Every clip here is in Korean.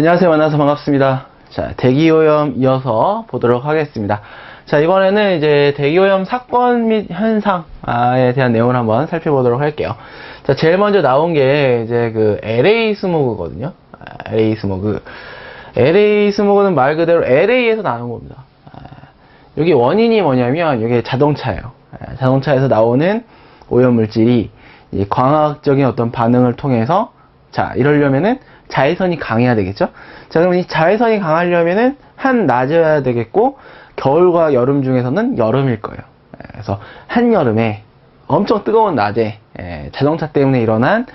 안녕하세요. 만나서 반갑습니다. 자, 대기오염 이어서 보도록 하겠습니다. 자, 이번에는 이제 대기오염 사건 및 현상에 대한 내용을 한번 살펴보도록 할게요. 자, 제일 먼저 나온 게 이제 그 LA 스모그거든요. LA 스모그. LA 스모그는 말 그대로 LA에서 나는 겁니다. 여기 원인이 뭐냐면 이게 자동차예요. 자동차에서 나오는 오염 물질이 이 광학적인 어떤 반응을 통해서, 자, 이러려면은 자외선이 강해야 되겠죠? 자, 그럼 이 자외선이 강하려면은 한낮이어야 되겠고, 겨울과 여름 중에서는 여름일 거예요. 그래서 한여름에 엄청 뜨거운 낮에 자동차 때문에 일어난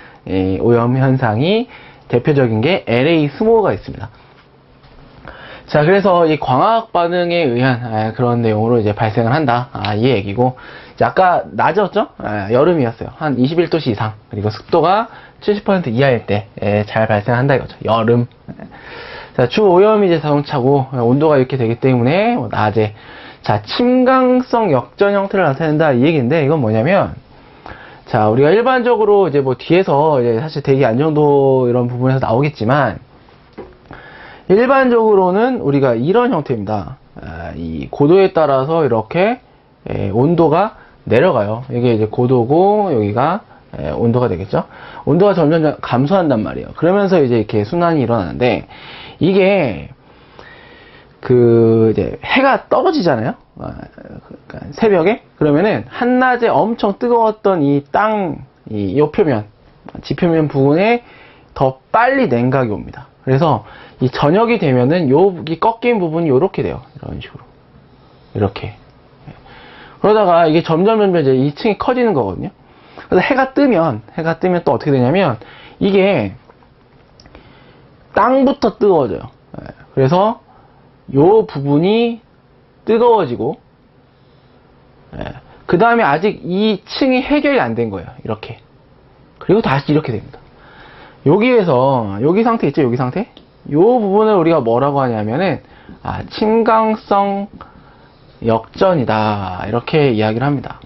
오염 현상이 대표적인 게 LA 스모그가 있습니다. 자, 그래서 이 광학 반응에 의한 그런 내용으로 이제 발생을 한다. 이 얘기고. 자, 아까 낮이었죠? 여름이었어요. 한 21도씨 이상. 그리고 습도가 70% 이하일 때 잘 발생한다 이거죠. 여름. 자, 주 오염이 이제 자동차고 온도가 이렇게 되기 때문에 낮에, 자, 침강성 역전 형태를 나타낸다 이 얘기인데, 이건 뭐냐면, 자, 우리가 일반적으로 이제 뭐 뒤에서 이제 사실 대기 안정도 이런 부분에서 나오겠지만, 일반적으로는 우리가 이런 형태입니다. 이 고도에 따라서 이렇게 온도가 내려가요. 이게 이제 고도고 여기가 온도가 되겠죠. 온도가 점점 감소한단 말이에요. 그러면서 이제 이렇게 순환이 일어나는데, 이게 그 이제 해가 떨어지잖아요. 그러니까 새벽에. 그러면은 한낮에 엄청 뜨거웠던 이 땅, 이 표면, 지표면 부분에 더 빨리 냉각이 옵니다. 그래서 이 저녁이 되면은 여기 꺾인 부분이 이렇게 돼요. 이런 식으로. 이렇게. 그러다가 이게 점점 이제 2층이 커지는 거거든요. 그래서 해가 뜨면 또 어떻게 되냐면, 이게 땅부터 뜨거워져요. 그래서 요 부분이 뜨거워지고, 그 다음에 아직 이 층이 해결이 안 된 거예요. 이렇게. 그리고 다시 이렇게 됩니다. 여기에서, 여기 상태 있죠? 여기 상태? 요 부분을 우리가 뭐라고 하냐면은, 침강성 역전이다. 이렇게 이야기를 합니다.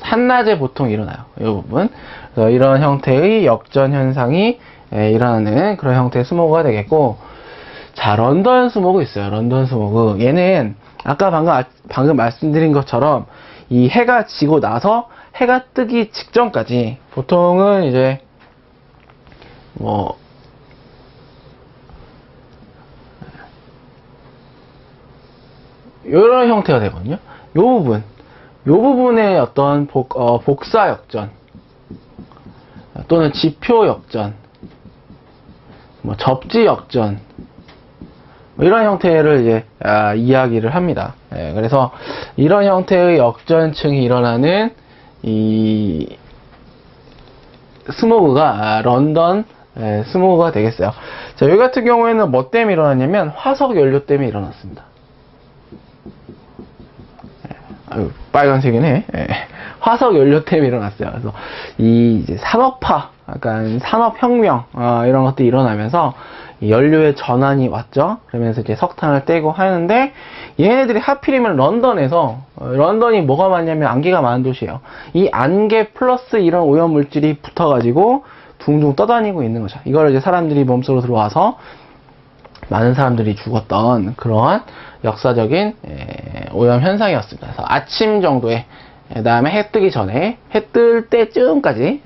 한낮에 보통 일어나요. 이 부분. 그래서 이런 형태의 역전 현상이 일어나는 그런 형태의 스모그가 되겠고, 자, 런던 스모그 있어요. 런던 스모그. 얘는 아까 방금 말씀드린 것처럼 이 해가 지고 나서 해가 뜨기 직전까지 보통은 이제 뭐 이런 형태가 되거든요. 요 부분의 어떤 복사 역전 또는 지표 역전, 뭐 접지 역전, 뭐 이런 형태를 이제 이야기를 합니다. 그래서 이런 형태의 역전층이 일어나는 이 스모그가 런던 스모그가 되겠어요. 자, 여기 같은 경우에는 뭐 때문에 일어났냐면 화석 연료 때문에 일어났습니다. 빨간색이네. 화석 연료 때문에 일어났어요. 그래서 이 이제 산업화, 약간 산업혁명 이런 것들이 일어나면서 연료의 전환이 왔죠. 그러면서 이제 석탄을 떼고 하는데, 얘네들이 하필이면 런던이 뭐가 많냐면 안개가 많은 도시예요. 이 안개 플러스 이런 오염 물질이 붙어가지고 둥둥 떠다니고 있는 거죠. 이걸 이제 사람들이 몸속으로 들어와서 많은 사람들이 죽었던 그러한 역사적인 오염 현상이었습니다. 그래서 아침 정도에, 그 다음에 해 뜨기 전에, 해 뜰 때쯤까지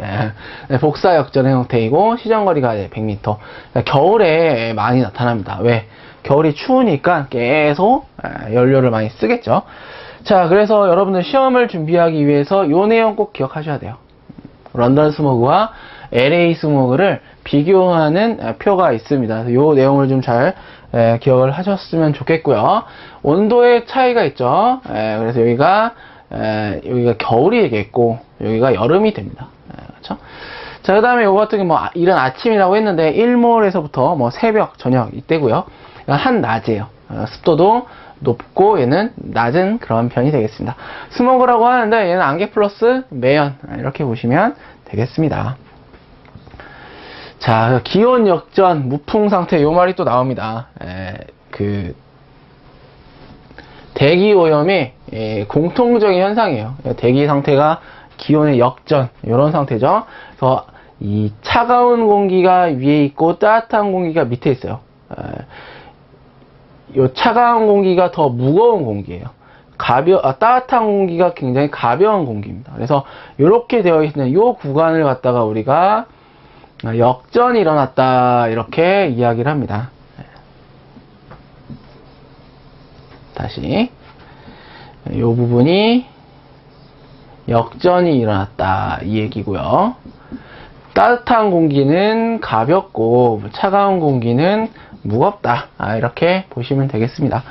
복사 역전의 형태이고, 시전거리가 100m. 그러니까 겨울에 많이 나타납니다. 왜? 겨울이 추우니까 계속 연료를 많이 쓰겠죠. 자, 그래서 여러분들 시험을 준비하기 위해서 요 내용 꼭 기억하셔야 돼요. 런던 스모그와 LA 스모그를 비교하는 표가 있습니다. 그래서 요 내용을 좀 잘 기억을 하셨으면 좋겠고요. 온도의 차이가 있죠. 그래서 여기가 겨울이 되겠고, 여기가 여름이 됩니다. 그렇죠? 자, 그 다음에 요거 같은 게 뭐 이른 아침이라고 했는데 1몰에서부터 뭐 새벽, 저녁 이때고요. 한낮이에요. 습도도 높고 얘는 낮은 그런 편이 되겠습니다. 스모그라고 하는데 얘는 안개 플러스 매연, 이렇게 보시면 되겠습니다. 자, 기온 역전, 무풍 상태, 요 말이 또 나옵니다. 대기 오염의 공통적인 현상이에요. 대기 상태가 기온의 역전, 이런 상태죠. 그래서 이 차가운 공기가 위에 있고 따뜻한 공기가 밑에 있어요. 요 차가운 공기가 더 무거운 공기예요. 따뜻한 공기가 굉장히 가벼운 공기입니다. 그래서 이렇게 되어 있는 이 구간을 갖다가 우리가 역전이 일어났다 이렇게 이야기를 합니다. 다시 이 부분이 역전이 일어났다 이 얘기고요. 따뜻한 공기는 가볍고 차가운 공기는 무겁다 이렇게 보시면 되겠습니다.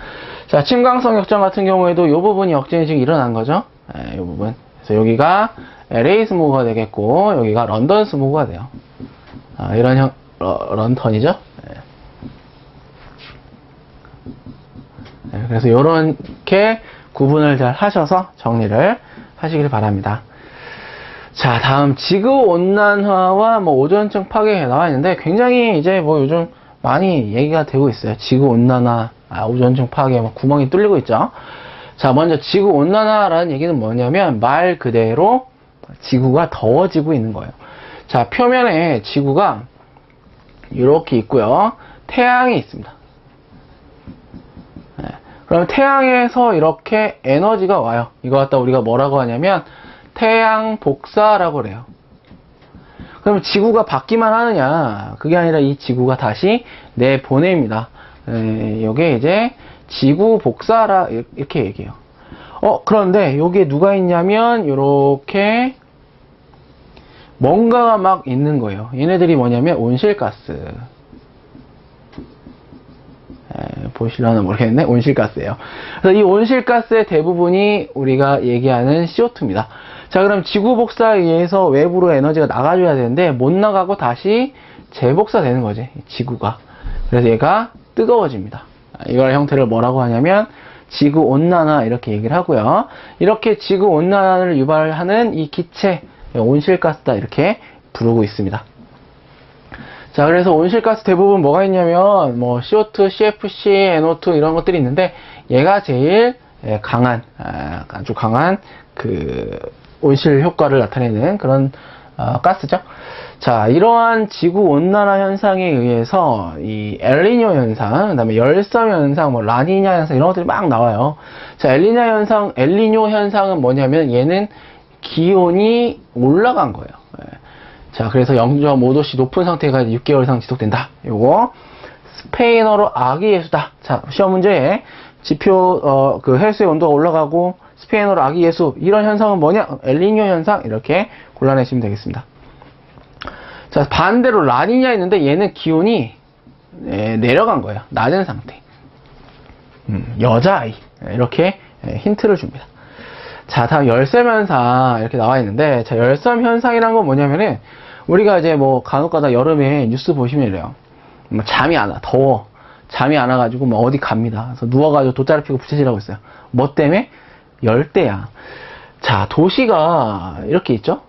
자, 침광성 역전 같은 경우에도 이 부분이 역전이 지금 일어난 거죠. 이 부분. 그래서 여기가 LA 스모그가 되겠고 여기가 런던 스모그가 돼요. 이런 런턴이죠. 그래서 이렇게 구분을 잘 하셔서 정리를 하시길 바랍니다. 자, 다음 지구온난화와 오존층 파괴에 나와 있는데 굉장히 이제 요즘 많이 얘기가 되고 있어요. 지구온난화, 오존층 파괴, 구멍이 뚫리고 있죠. 자, 먼저 지구온난화라는 얘기는 뭐냐면 말 그대로 지구가 더워지고 있는 거예요. 자, 표면에 지구가 이렇게 있고요. 태양이 있습니다. 그럼 태양에서 이렇게 에너지가 와요. 이거 갖다 우리가 뭐라고 하냐면 태양 복사라고 그래요. 그럼 지구가 받기만 하느냐? 그게 아니라 이 지구가 다시 내보냅니다. 이게 이제 지구 복사라 이렇게 얘기해요. 그런데 여기에 누가 있냐면 이렇게 뭔가가 막 있는 거예요. 얘네들이 뭐냐면 온실가스. 보시려나 모르겠네. 온실가스예요. 그래서 이 온실가스의 대부분이 우리가 얘기하는 CO2입니다. 자, 그럼 지구 복사에 의해서 외부로 에너지가 나가줘야 되는데 못 나가고 다시 재복사되는 거지, 지구가. 그래서 얘가 뜨거워집니다. 이걸 형태를 뭐라고 하냐면 지구 온난화 이렇게 얘기를 하고요. 이렇게 지구 온난화를 유발하는 이 기체 온실가스다 이렇게 부르고 있습니다. 자, 그래서 온실가스 대부분 뭐가 있냐면 CO2, CFC, NO2 이런 것들이 있는데 얘가 제일 강한, 아주 강한 그 온실 효과를 나타내는 그런 가스죠. 자, 이러한 지구 온난화 현상에 의해서 이 엘니뇨 현상, 그다음에 열섬 현상, 라니냐 현상 이런 것들이 막 나와요. 자, 엘니뇨 현상은 뭐냐면 얘는 기온이 올라간 거예요. 자, 그래서 0.5도씨 높은 상태가 6개월 이상 지속된다. 요거 스페인어로 아기 예수다. 자, 시험 문제에 지표 그 해수의 온도가 올라가고 스페인어로 아기 예수 이런 현상은 뭐냐? 엘니뇨 현상 이렇게 골라내시면 되겠습니다. 자, 반대로 라니냐 있는데 얘는 기온이 내려간 거예요. 낮은 상태. 여자아이 이렇게 힌트를 줍니다. 자, 다음 열섬 현상 이렇게 나와 있는데, 자, 열섬 현상이란 건 뭐냐면은 우리가 이제 간혹가다 여름에 뉴스 보시면 이래요. 잠이 안 와, 더워. 잠이 안 와가지고 어디 갑니다. 그래서 누워가지고 돗자리 피고 부채질하고 있어요. 뭐 때문에? 열대야. 자, 도시가 이렇게 있죠?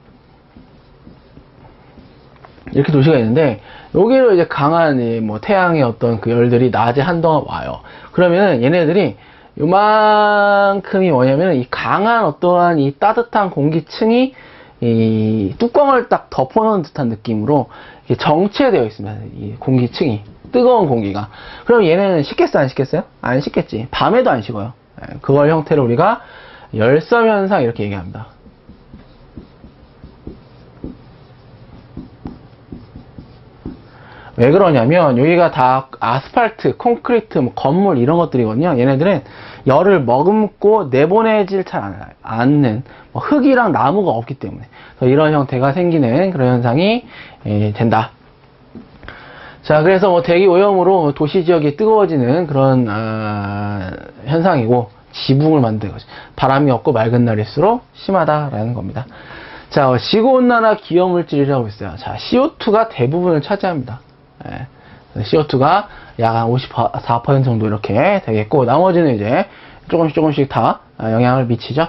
이렇게 도시가 있는데 여기로 이제 강한 태양의 어떤 그 열들이 낮에 한동안 와요. 그러면은 얘네들이 요만큼이 뭐냐면 이 강한 어떠한 이 따뜻한 공기층이 이 뚜껑을 딱 덮어놓은 듯한 느낌으로 정체되어 있습니다. 이 공기층이 뜨거운 공기가. 그럼 얘네는 식겠어요, 안 식겠어요? 안 식겠지. 밤에도 안 식어요. 그걸 형태로 우리가 열섬 현상 이렇게 얘기합니다. 왜 그러냐면 여기가 다 아스팔트, 콘크리트, 건물 이런 것들이거든요. 얘네들은 열을 머금고 내보내질 잘 않는 흙이랑 나무가 없기 때문에 이런 형태가 생기는 그런 현상이 된다. 자, 그래서 대기 오염으로 도시 지역이 뜨거워지는 그런 현상이고 지붕을 만드는 거죠. 바람이 없고 맑은 날일수록 심하다라는 겁니다. 자, 지구온난화 기여물질이라고 있어요. 자, CO2가 대부분을 차지합니다. CO2가 약 한 54% 정도 이렇게 되겠고, 나머지는 이제 조금씩 다 영향을 미치죠.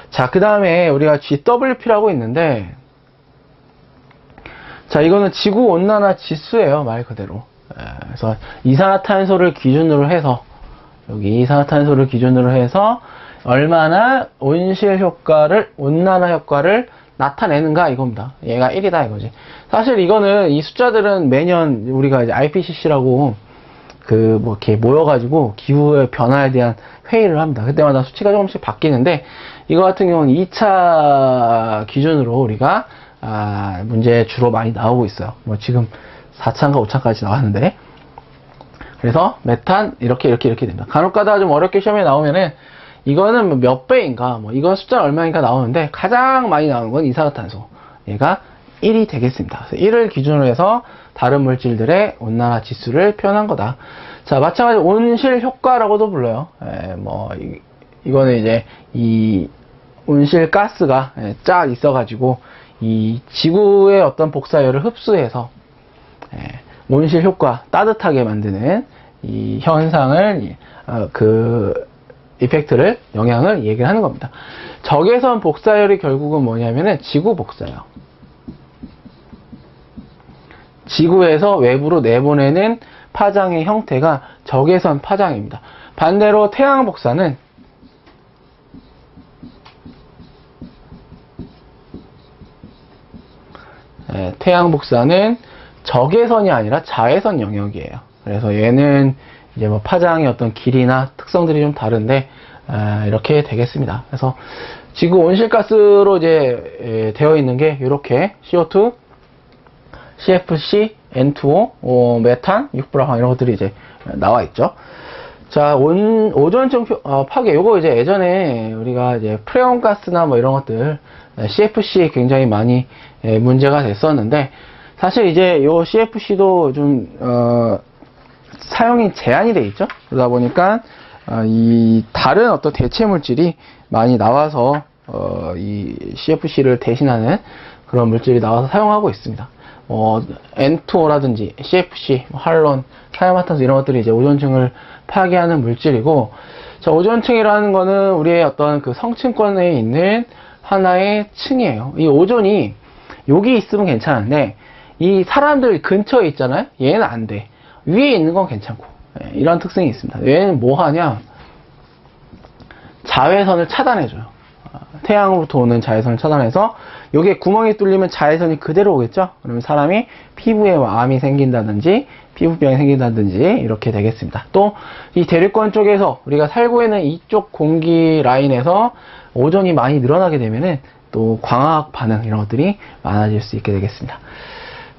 자, 그 다음에 우리가 GWP라고 있는데, 자, 이거는 지구온난화 지수예요, 말 그대로. 그래서 이산화탄소를 기준으로 해서, 여기 이산화탄소를 기준으로 해서 얼마나 온난화 효과를 나타내는가 이겁니다. 얘가 1이다 이거지. 사실 이거는 이 숫자들은 매년 우리가 이제 IPCC라고 뭐 이렇게 모여가지고 기후의 변화에 대한 회의를 합니다. 그때마다 수치가 조금씩 바뀌는데, 이거 같은 경우는 2차 기준으로 우리가, 문제 주로 많이 나오고 있어요. 뭐 지금 4차인가 5차까지 나왔는데. 그래서 메탄, 이렇게 됩니다. 간혹 가다가 좀 어렵게 시험에 나오면은, 이거는 몇 배인가, 이건 숫자 얼마인가 나오는데, 가장 많이 나오는 건 이산화탄소. 얘가 1이 되겠습니다. 그래서 1을 기준으로 해서 다른 물질들의 온난화 지수를 표현한 거다. 자, 마찬가지로 온실 효과라고도 불러요. 이거는 이제 이 온실 가스가 쫙 있어가지고 이 지구의 어떤 복사열을 흡수해서 온실 효과, 따뜻하게 만드는 이 현상을, 이펙트를, 영향을 얘기를 하는 겁니다. 적외선 복사열이 결국은 뭐냐면은 지구 복사요. 지구에서 외부로 내보내는 파장의 형태가 적외선 파장입니다. 반대로 태양 복사는 적외선이 아니라 자외선 영역이에요. 그래서 얘는 이제 뭐 파장의 어떤 길이나 특성들이 좀 다른데, 이렇게 되겠습니다. 그래서 지구 온실가스로 이제 되어 있는 게 이렇게 CO2, CFC, N2O, 메탄, 육불화황 이런 것들이 이제 나와 있죠. 자, 오존층 파괴. 요거 이제 예전에 우리가 이제 프레온 가스나 뭐 이런 것들, CFC 굉장히 많이 문제가 됐었는데, 사실 이제 요 CFC도 좀, 사용이 제한이 돼 있죠. 그러다 보니까, 이 다른 어떤 대체 물질이 많이 나와서, 이 CFC를 대신하는 그런 물질이 나와서 사용하고 있습니다. N2O라든지 CFC, 할론, 산화탄소 이런 것들이 이제 오존층을 파괴하는 물질이고, 자, 오존층이라는 거는 우리의 어떤 그 성층권에 있는 하나의 층이에요. 이 오존이 여기 있으면 괜찮은데, 이 사람들 근처에 있잖아요? 얘는 안 돼. 위에 있는 건 괜찮고. 이런 특성이 있습니다. 얘는 뭐 하냐? 자외선을 차단해줘요. 태양으로부터 오는 자외선을 차단해서 여기에 구멍이 뚫리면 자외선이 그대로 오겠죠? 그러면 사람이 피부에 암이 생긴다든지 피부병이 생긴다든지 이렇게 되겠습니다. 또 이 대륙권 쪽에서 우리가 살고 있는 이쪽 공기 라인에서 오존이 많이 늘어나게 되면은 또 광학 반응 이런 것들이 많아질 수 있게 되겠습니다.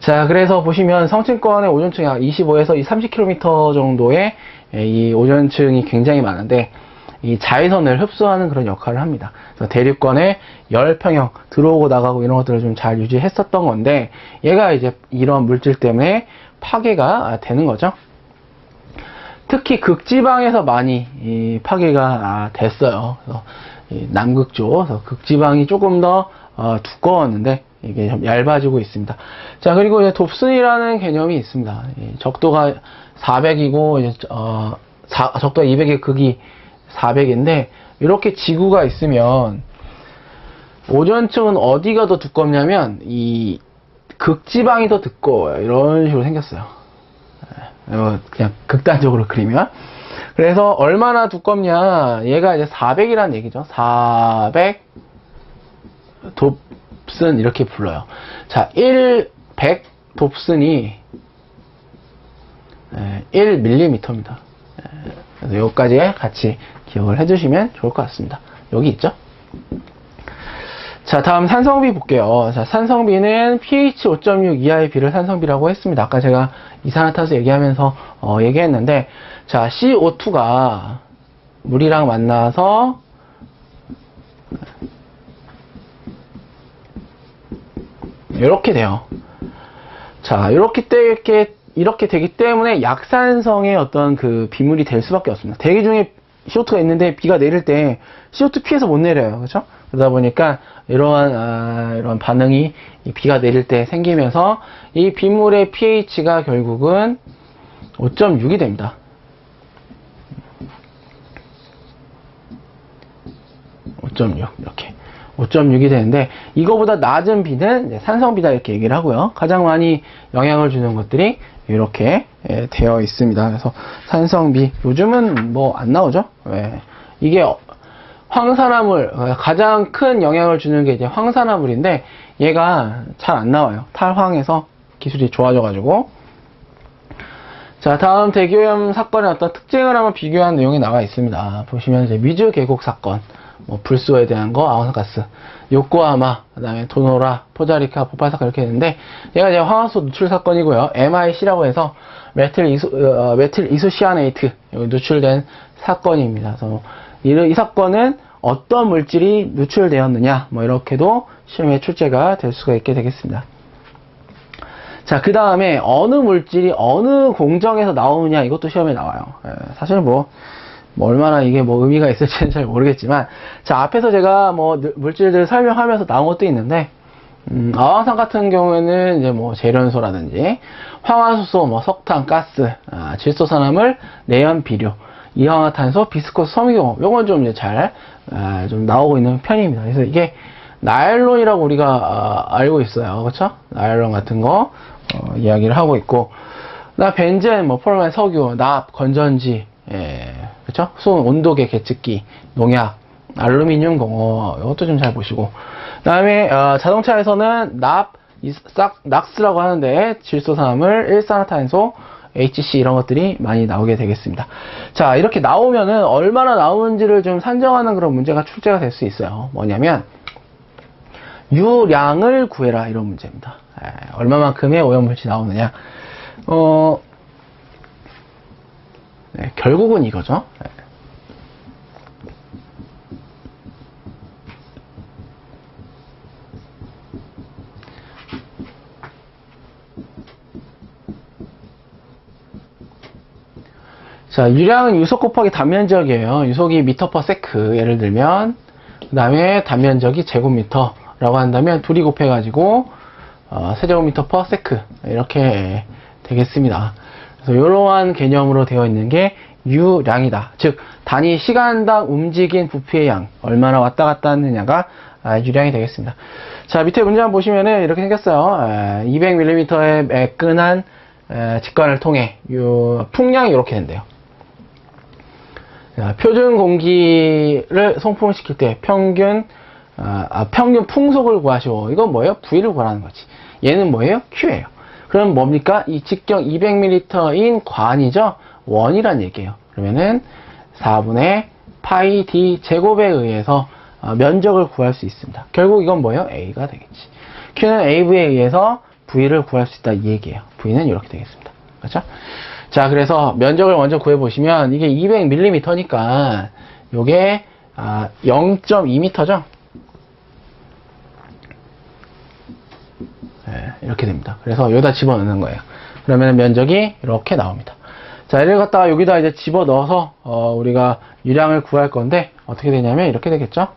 자, 그래서 보시면 성층권의 오존층이 25에서 30km 정도의 이 오존층이 굉장히 많은데, 이 자외선을 흡수하는 그런 역할을 합니다. 그래서 대륙권에 열 평형 들어오고 나가고 이런 것들을 좀 잘 유지했었던 건데, 얘가 이제 이런 물질 때문에 파괴가 되는 거죠. 특히 극지방에서 많이 이 파괴가 됐어요. 그래서 남극 쪽, 그래서 극지방이 조금 더 두꺼웠는데 이게 좀 얇아지고 있습니다. 자, 그리고 이제 돕슨이라는 개념이 있습니다. 적도가 400이고 이제 적도가 200의 극이 400인데, 이렇게 지구가 있으면 오존층은 어디가 더 두껍냐면 이 극지방이 더 두꺼워요. 이런 식으로 생겼어요. 그냥 극단적으로 그리면. 그래서 얼마나 두껍냐, 얘가 이제 400이라는 얘기죠. 400 돕슨 이렇게 불러요. 자, 100 돕슨이 1mm입니다. 그래서 여기까지 같이 기억을 해주시면 좋을 것 같습니다. 여기 있죠? 자, 다음 산성비 볼게요. 자, 산성비는 pH 5.6 이하의 비를 산성비라고 했습니다. 아까 제가 이산화탄소 얘기하면서 얘기했는데, 자, CO2가 물이랑 만나서 이렇게 돼요. 자, 이렇게 되기 때문에 약산성의 어떤 그 비물이 될 수밖에 없습니다. 대기 중에 CO2가 있는데 비가 내릴 때 CO2 피해서 못 내려요. 그렇죠? 그러다 보니까 이러한 반응이 비가 내릴 때 생기면서 이 빗물의 pH가 결국은 5.6이 됩니다. 5.6 이렇게 5.6이 되는데, 이거보다 낮은 비는 산성비다 이렇게 얘기를 하고요. 가장 많이 영향을 주는 것들이 이렇게 되어 있습니다. 그래서 산성비 요즘은 뭐 안 나오죠. 이게 황산화물, 가장 큰 영향을 주는 게 이제 황산화물인데, 얘가 잘 안 나와요. 탈황해서 기술이 좋아져 가지고. 자, 다음 대기오염 사건의 어떤 특징을 한번 비교한 내용이 나와 있습니다. 보시면 이제 미즈 계곡 사건, 뭐 불소에 대한 거, 아온산가스, 요코하마, 그다음에 도노라, 포자리카 폭발 사건 이렇게 있는데, 얘가 이제 황화수 누출 사건이고요. MIC라고 해서 메틸 이소시아네이트 누출된 사건입니다. 그래서 이 사건은 어떤 물질이 누출되었느냐, 뭐 이렇게도 시험에 출제가 될 수가 있게 되겠습니다. 자, 그 다음에 어느 물질이 어느 공정에서 나오느냐, 이것도 시험에 나와요. 사실 뭐 얼마나 이게 뭐 의미가 있을지는 잘 모르겠지만, 자, 앞에서 제가 뭐 물질들 설명하면서 나온 것도 있는데, 아황산 같은 경우에는 이제 뭐 재련소라든지 황화수소, 뭐 석탄, 가스, 질소산화물, 내연 비료, 이황화탄소, 비스코스 섬유, 요건 좀 이제 좀 나오고 있는 편입니다. 그래서 이게 나일론이라고 우리가 알고 있어요. 그렇죠? 나일론 같은 거 이야기를 하고 있고, 나 벤젠, 뭐 폴로멘, 석유, 납, 건전지, 그렇죠? 수온 온도계 계측기, 농약, 알루미늄 공업, 이것도 좀 잘 보시고, 그다음에 자동차에서는 낙스라고 하는데 질소산화물, 일산화탄소, HC 이런 것들이 많이 나오게 되겠습니다. 자, 이렇게 나오면은 얼마나 나오는지를 좀 산정하는 그런 문제가 출제가 될 수 있어요. 뭐냐면 유량을 구해라, 이런 문제입니다. 얼마만큼의 오염물질이 나오느냐. 네, 결국은 이거죠. 자, 유량은 유속 곱하기 단면적이에요. 유속이 미터 퍼 세크, 예를 들면. 그 다음에 단면적이 제곱미터라고 한다면 둘이 곱해가지고 세제곱미터 퍼 세크, 이렇게 되겠습니다. 그래서 이러한 개념으로 되어 있는 게 유량이다. 즉 단위 시간당 움직인 부피의 양, 얼마나 왔다 갔다 하느냐가 유량이 되겠습니다. 자, 밑에 문제 한번 보시면은 이렇게 생겼어요. 200mm의 매끈한 직관을 통해 풍량이 이렇게 된대요. 자, 표준 공기를 송풍시킬 때 평균 풍속을 구하시오. 이건 뭐예요? V를 구하라는 거지. 얘는 뭐예요? Q예요. 그럼 뭡니까? 이 직경 200m인 관이죠? 원이란 얘기예요. 그러면은 4분의 파이 d 제곱에 의해서 면적을 구할 수 있습니다. 결국 이건 뭐예요? A가 되겠지. Q는 AV에 의해서 V를 구할 수 있다, 이 얘기예요. V는 이렇게 되겠습니다. 그렇죠? 자, 그래서 면적을 먼저 구해보시면 이게 200mm니까 요게 0.2m죠? 네, 이렇게 됩니다. 그래서 여기다 집어넣는 거예요. 그러면 면적이 이렇게 나옵니다. 자, 얘를 갖다가 여기다 이제 집어넣어서 우리가 유량을 구할 건데 어떻게 되냐면 이렇게 되겠죠?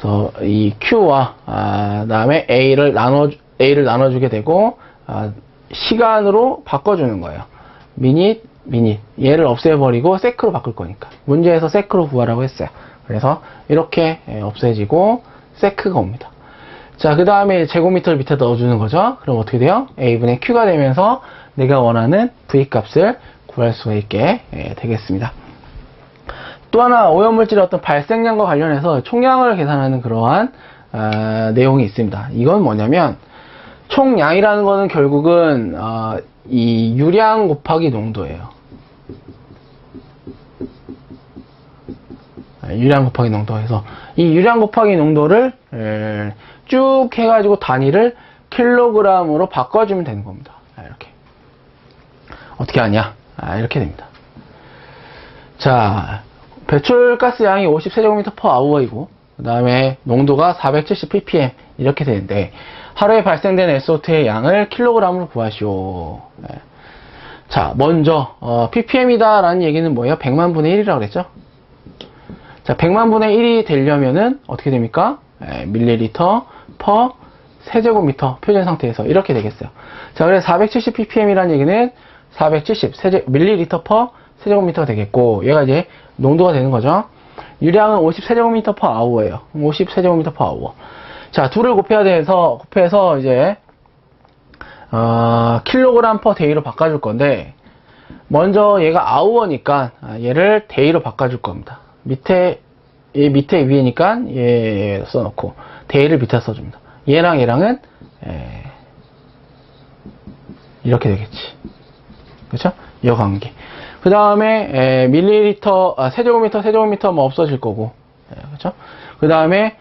그래서 이 Q와 그다음에 A를 나눠주게 되고 시간으로 바꿔주는 거예요. 미닛, 얘를 없애버리고 세크로 바꿀 거니까. 문제에서 세크로 구하라고 했어요. 그래서 이렇게 없애지고 세크가 옵니다. 자, 그 다음에 제곱미터를 밑에 넣어주는 거죠. 그럼 어떻게 돼요? A분의 Q가 되면서 내가 원하는 V 값을 구할 수가 있게 되겠습니다. 또 하나 오염물질의 어떤 발생량과 관련해서 총량을 계산하는 그러한 내용이 있습니다. 이건 뭐냐면 총량이라는 거는 결국은 이 유량 곱하기 농도예요. 유량 곱하기 농도. 해서 이 유량 곱하기 농도를 쭉 해가지고 단위를 킬로그램으로 바꿔주면 되는 겁니다. 이렇게. 어떻게 하냐? 이렇게 됩니다. 자, 배출가스 양이 50세제곱미터/아워이고 그 다음에 농도가 470ppm 이렇게 되는데 하루에 발생된 SO2의 양을 킬로그램으로 구하시오. 자, 먼저 ppm이다 라는 얘기는 뭐예요? 100만 분의 1이라고 그랬죠? 자, 100만 분의 1이 되려면은 어떻게 됩니까? 밀리리터 퍼 세제곱미터 표준 상태에서 이렇게 되겠어요. 자, 그래서 470ppm이라는 얘기는 470 밀리리터 퍼 세제곱미터 되겠고, 얘가 이제 농도가 되는 거죠. 유량은 50세제곱미터/아워예요. 50세제곱미터/아워. 자, 둘을 곱해서 이제 킬로그램 퍼 데이로 바꿔줄 건데, 먼저 얘가 아워니까 얘를 데이로 바꿔줄 겁니다. 밑에 위에니까 얘 써놓고 데이를 밑에 써줍니다. 얘랑은 이렇게 되겠지. 그렇죠? 이 관계. 그 다음에 밀리리터, 세제곱미터 뭐 없어질 거고, 그렇죠? 그 다음에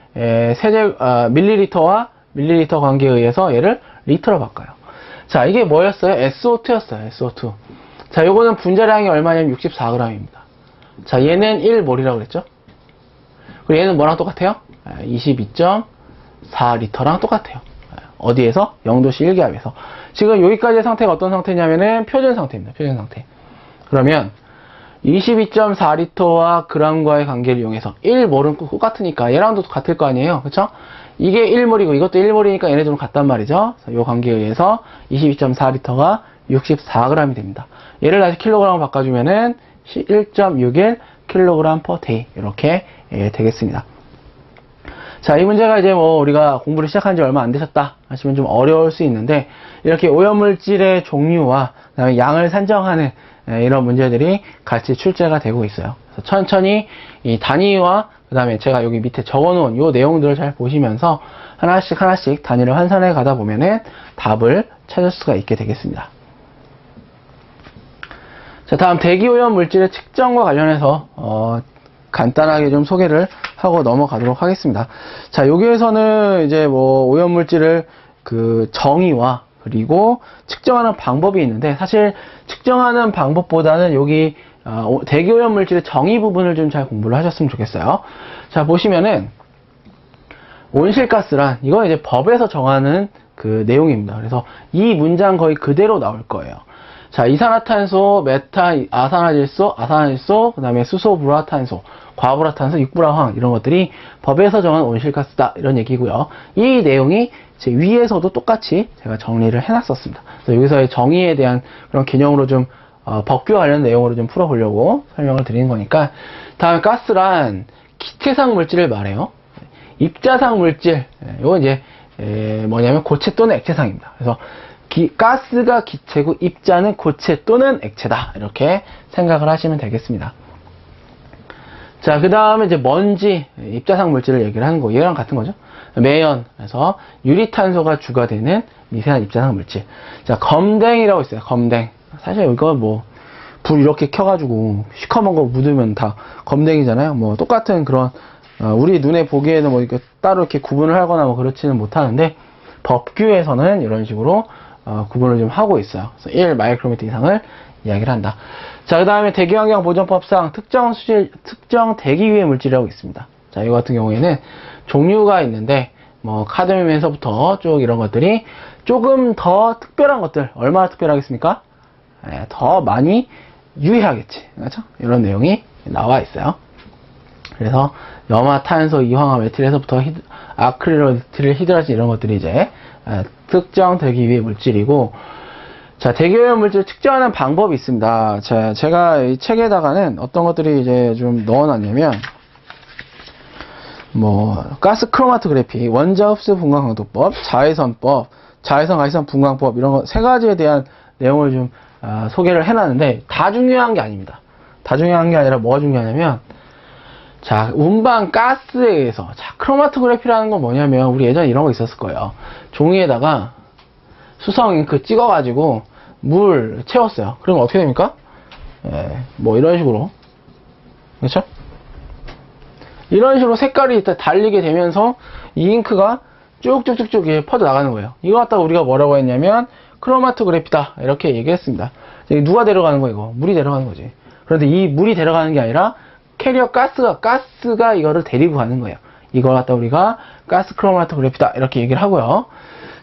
밀리리터와 밀리리터 관계에 의해서 얘를 리터로 바꿔요. 자, 이게 뭐였어요? SO2였어요. SO2. 자, 요거는 분자량이 얼마냐면 64g입니다. 자, 얘는 1몰이라고 그랬죠? 그리고 얘는 뭐랑 똑같아요? 22.4리터랑 똑같아요. 어디에서? 0도씨 1기압에서. 지금 여기까지의 상태가 어떤 상태냐면은 표준 상태입니다. 표준 상태. 그러면 22.4리터와 g과의 관계를 이용해서 1몰은 똑같으니까 얘랑도 같을 거 아니에요. 그쵸? 이게 1몰이고 이것도 1몰이니까 얘네들은 같단 말이죠. 이 관계에 의해서 22.4리터가 64g이 됩니다. 얘를 다시 킬로그램으로 바꿔주면은 1.61 kg per day 이렇게 되겠습니다. 자, 이 문제가 이제 뭐 우리가 공부를 시작한 지 얼마 안 되셨다 하시면 좀 어려울 수 있는데 이렇게 오염물질의 종류와 그다음에 양을 산정하는 이런 문제들이 같이 출제가 되고 있어요. 그래서 천천히 이 단위와 그다음에 제가 여기 밑에 적어놓은 이 내용들을 잘 보시면서 하나씩 단위를 환산해 가다 보면은 답을 찾을 수가 있게 되겠습니다. 자, 다음 대기오염 물질의 측정과 관련해서 간단하게 좀 소개를 하고 넘어가도록 하겠습니다. 자, 여기에서는 이제 뭐 오염물질을 그 정의와 그리고 측정하는 방법이 있는데 사실 측정하는 방법보다는 여기 대기오염물질의 정의 부분을 좀 잘 공부를 하셨으면 좋겠어요. 자, 보시면은 온실가스란 이건 이제 법에서 정하는 그 내용입니다. 그래서 이 문장 거의 그대로 나올 거예요. 자, 이산화탄소, 메탄, 아산화질소, 그 다음에 수소, 불화탄소, 과불화탄소, 육불화황 이런 것들이 법에서 정한 온실가스다 이런 얘기고요. 이 내용이 제 위에서도 똑같이 제가 정리를 해놨었습니다. 그래서 여기서의 정의에 대한 그런 개념으로 좀 법규와 관련 내용으로 좀 풀어보려고 설명을 드리는 거니까 다음에 가스란 기체상 물질을 말해요. 입자상 물질, 이건 이제 뭐냐면 고체 또는 액체상입니다. 그래서 가스가 기체고 입자는 고체 또는 액체다 이렇게 생각을 하시면 되겠습니다. 자, 그 다음에 이제 먼지 입자상 물질을 얘기를 하는 거 얘랑 같은 거죠. 매연, 그래서 유리탄소가 주가 되는 미세한 입자상 물질. 자, 검댕이라고 있어요. 검댕. 사실 이거 뭐 불 이렇게 켜가지고 시커먼 거 묻으면 다 검댕이잖아요. 뭐 똑같은 그런 우리 눈에 보기에는 뭐 이렇게 따로 이렇게 구분을 하거나 뭐 그렇지는 못하는데 법규에서는 이런 식으로 구분을 좀 하고 있어요. 그래서 1 마이크로미터 이상을 이야기를 한다. 자, 그 다음에 대기환경보전법상 특정 대기유해 물질이라고 있습니다. 자, 이거 같은 경우에는 종류가 있는데 뭐 카드뮴에서부터 쭉 이런 것들이 조금 더 특별한 것들 얼마나 특별하겠습니까? 더 많이 유해하겠지. 그렇죠? 이런 내용이 나와 있어요. 그래서 염화탄소, 이황화, 메틸에서부터 아크릴, 히드라진 이런 것들이 이제 특정 대기유해 물질이고, 자, 대기오염 물질 측정하는 방법이 있습니다. 자, 제가 이 책에다가는 어떤 것들이 이제 좀 넣어놨냐면, 뭐 가스 크로마토그래피, 원자 흡수 분광 강도법, 자외선법, 자외선 가시선 분광법 이런 거 세 가지에 대한 내용을 좀 소개를 해놨는데 다 중요한 게 아닙니다. 다 중요한 게 아니라 뭐가 중요하냐면, 자, 운반 가스에 의해서, 자, 크로마토그래피라는 건 뭐냐면, 우리 예전에 이런 거 있었을 거예요. 종이에다가 수성 잉크 찍어가지고 물 채웠어요. 그러면 어떻게 됩니까? 뭐 이런 식으로. 그렇죠? 이런 식으로 색깔이 달리게 되면서 이 잉크가 쭉쭉쭉쭉 퍼져 나가는 거예요. 이거 갖다가 우리가 뭐라고 했냐면, 크로마토그래피다. 이렇게 얘기했습니다. 누가 데려가는 거야, 이거? 물이 데려가는 거지. 그런데 이 물이 데려가는 게 아니라, 캐리어 가스가 이거를 데리고 가는 거예요. 이걸 갖다 우리가 가스 크로마토그래피다 이렇게 얘기를 하고요.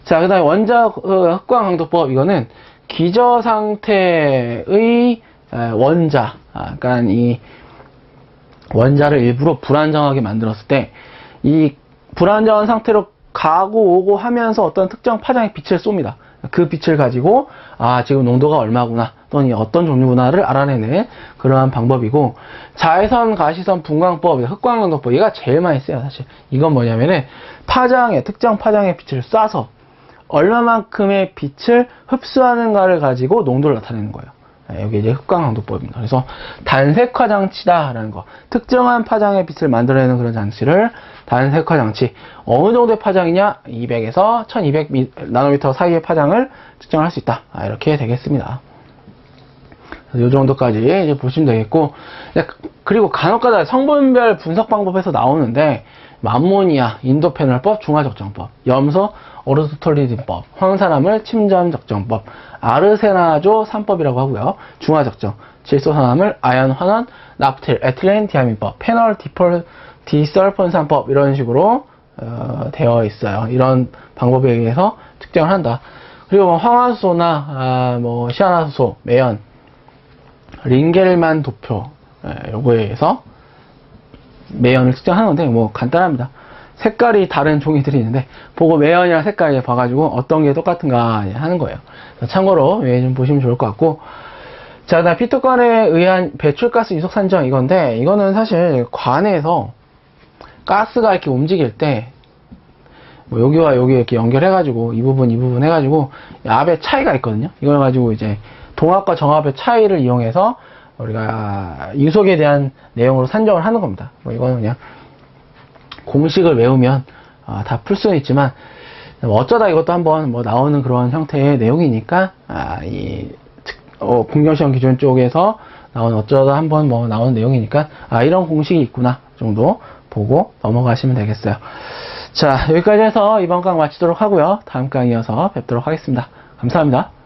자, 그 다음에 원자 흑광 강도법, 이거는 기저 상태의 원자, 그러니까 이 원자를 일부러 불안정하게 만들었을 때 이 불안정한 상태로 가고 오고 하면서 어떤 특정 파장의 빛을 쏩니다. 그 빛을 가지고 지금 농도가 얼마구나 또는 어떤 종류구나를 알아내는 그러한 방법이고, 자외선 가시선 분광법, 흑광강도법, 얘가 제일 많이 써요. 사실 이건 뭐냐면은 특정 파장의 빛을 쏴서 얼마만큼의 빛을 흡수하는가를 가지고 농도를 나타내는 거예요. 여기 이제 흑광강도법입니다. 그래서 단색화 장치다라는 거, 특정한 파장의 빛을 만들어내는 그런 장치를 단색화 장치, 어느 정도의 파장이냐, 200에서 1200 나노미터 사이의 파장을 측정할 수 있다. 이렇게 되겠습니다. 이 정도까지 이제 보시면 되겠고, 그리고 간혹가다 성분별 분석 방법에서 나오는데, 암모니아, 인도페놀법, 중화적정법, 염소, 오르스톨리딘법, 황산화물, 침전적정법, 아르세나조 3법이라고 하고요. 중화적정, 질소산화물, 아연 환원, 납틸, 에틸렌 디아민법, 페놀 디설폰산법 이런 식으로 되어 있어요. 이런 방법에 의해서 측정을 한다. 그리고 뭐 황화수소나 뭐 시아나수소, 매연, 링겔만 도표 요거에 의해서 매연을 측정하는데 뭐 간단합니다. 색깔이 다른 종이들이 있는데 보고 매연이랑 색깔 봐가지고 어떤 게 똑같은가 하는 거예요. 참고로 좀 보시면 좋을 것 같고, 자, 그다음 피토관에 의한 배출가스 유속 산정 이건데, 이거는 사실 관에서 가스가 이렇게 움직일 때 뭐 여기와 여기 이렇게 연결해가지고 이 부분 해가지고 압의 차이가 있거든요. 이걸 가지고 이제 동압과 정압의 차이를 이용해서 우리가 유속에 대한 내용으로 산정을 하는 겁니다. 뭐 이거는 그냥 공식을 외우면 다 풀 수는 있지만 어쩌다 이것도 한번 뭐 나오는 그런 형태의 내용이니까 공정시험 기준 쪽에서 나온 어쩌다 한번 뭐 나오는 내용이니까 이런 공식이 있구나 정도 보고 넘어가시면 되겠어요. 자, 여기까지 해서 이번 강의 마치도록 하고요. 다음 강의 이어서 뵙도록 하겠습니다. 감사합니다.